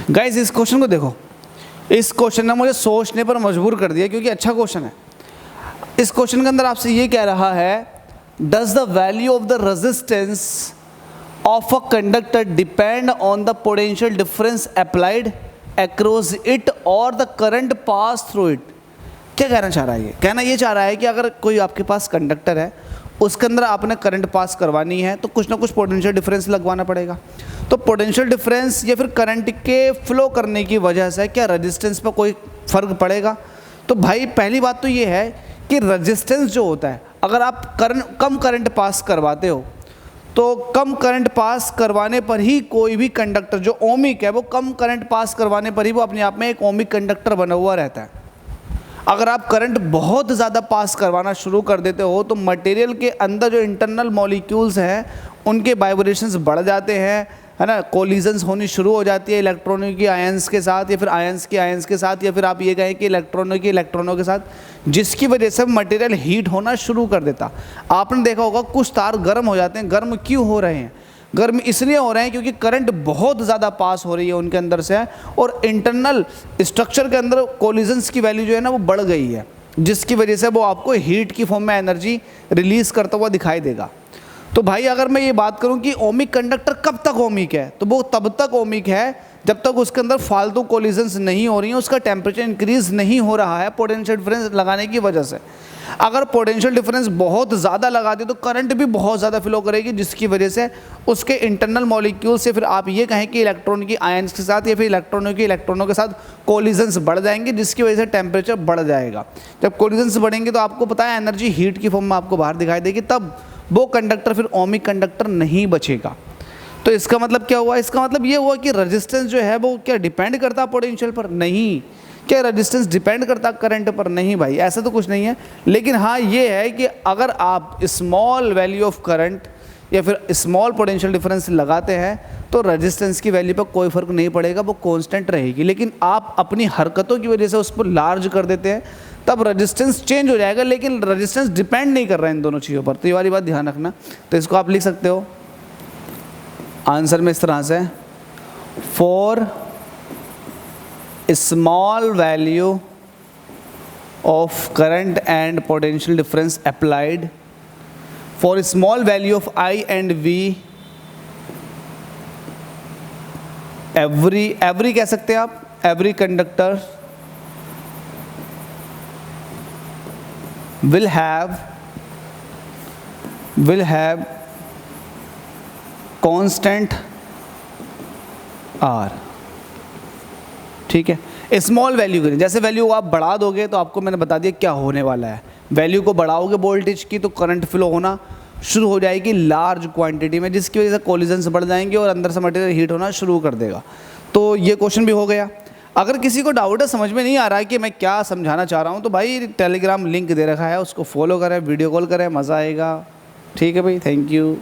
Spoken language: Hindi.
गाइस इस क्वेश्चन को देखो, इस क्वेश्चन ने मुझे सोचने पर मजबूर कर दिया क्योंकि अच्छा क्वेश्चन है। इस क्वेश्चन के अंदर आपसे ये कह रहा है, does the value of the resistance of a conductor depend on the potential difference applied across it और the current pass through it. क्या कहना चाह रहा है ये? कहना ये चाह रहा है कि अगर कोई आपके पास कंडक्टर है, उसके अंदर आपने करंट पास करवानी है तो कुछ ना कुछ पोटेंशियल डिफरेंस लगवाना पड़ेगा। तो पोटेंशियल डिफरेंस या फिर करंट के फ्लो करने की वजह से क्या रेजिस्टेंस पर कोई फ़र्क पड़ेगा? तो भाई पहली बात तो ये है कि रेजिस्टेंस जो होता है, अगर आप कम करंट पास करवाते हो तो कम करंट पास करवाने पर ही कोई भी कंडक्टर जो ओमिक है, वो कम करंट पास करवाने पर ही वो अपने आप में एक ओमिक कंडक्टर बना हुआ रहता है। अगर आप करंट बहुत ज़्यादा पास करवाना शुरू कर देते हो तो मटेरियल के अंदर जो इंटरनल मॉलिक्यूल्स हैं उनके वाइब्रेशंस बढ़ जाते हैं, है ना, कोलिजन्स होनी शुरू हो जाती है इलेक्ट्रॉनों की आयंस के साथ, या फिर आयंस की आयंस के साथ, या फिर आप ये कहें कि इलेक्ट्रॉनों के साथ, जिसकी वजह से मटेरियल हीट होना शुरू कर देता। आपने देखा होगा कुछ तार गर्म हो जाते हैं। गर्म क्यों हो रहे हैं? गर्म इसलिए हो रहे हैं क्योंकि करंट बहुत ज़्यादा पास हो रही है उनके अंदर से, और इंटरनल स्ट्रक्चर के अंदर कोलिजन्स की वैल्यू जो है ना वो बढ़ गई है, जिसकी वजह से वो आपको हीट की फॉर्म में एनर्जी रिलीज़ करता हुआ दिखाई देगा। तो भाई अगर मैं ये बात करूं कि ओमिक कंडक्टर कब तक ओमिक है, तो वो तब तक ओमिक है जब तक उसके अंदर फालतू कोलिजन्स नहीं हो रही हैं, उसका टेम्परेचर इंक्रीज नहीं हो रहा है पोटेंशियल डिफरेंस लगाने की वजह से। अगर पोटेंशियल डिफरेंस बहुत ज़्यादा लगा दे तो करंट भी बहुत ज़्यादा फ्लो करेगी, जिसकी वजह से उसके इंटरनल मॉलिक्यूल से, फिर आप ये कहें कि इलेक्ट्रॉन की आयंस के साथ या फिर इलेक्ट्रॉनों के साथ कोलिजन्स बढ़ जाएंगे, जिसकी वजह से टेम्परेचर बढ़ जाएगा। जब कोलिजन्स बढ़ेंगे तो आपको पता है एनर्जी हीट की फॉर्म में आपको बाहर दिखाई देगी, तब वो कंडक्टर फिर ओमिक कंडक्टर नहीं बचेगा। तो इसका मतलब क्या हुआ? इसका मतलब ये हुआ कि रेजिस्टेंस जो है वो क्या डिपेंड करता पोटेंशियल पर? नहीं। क्या रेजिस्टेंस डिपेंड करता करंट पर? नहीं भाई, ऐसा तो कुछ नहीं है। लेकिन हाँ ये है कि अगर आप स्मॉल वैल्यू ऑफ करंट या फिर स्मॉल पोटेंशियल डिफरेंस लगाते हैं तो रेजिस्टेंस की वैल्यू पर कोई फ़र्क नहीं पड़ेगा, वो कांस्टेंट रहेगी। लेकिन आप अपनी हरकतों की वजह से उसको लार्ज कर देते हैं, तब रेजिस्टेंस चेंज हो जाएगा, लेकिन रेजिस्टेंस डिपेंड नहीं कर रहा है इन दोनों चीज़ों पर। तो ये वाली बात ध्यान रखना। तो इसको आप लिख सकते हो आंसर में इस तरह से, for small value of current and potential difference applied, for small value of I and V, every कह सकते हैं आप, every conductor will have constant R। ठीक है, स्मॉल वैल्यू के, जैसे वैल्यू आप बढ़ा दोगे तो आपको मैंने बता दिया क्या होने वाला है। वैल्यू को बढ़ाओगे वोल्टेज की तो करंट फ्लो होना शुरू हो जाएगी लार्ज क्वांटिटी में, जिसकी वजह से कोलिजन्स बढ़ जाएंगे और अंदर से मटेरियल हीट होना शुरू कर देगा। तो ये क्वेश्चन भी हो गया। अगर किसी को डाउट है, समझ में नहीं आ रहा है कि मैं क्या समझाना चाह रहा हूँ, तो भाई टेलीग्राम लिंक दे रखा है, उसको फॉलो करें, वीडियो कॉल करें, मज़ा आएगा। ठीक है भाई, थैंक यू।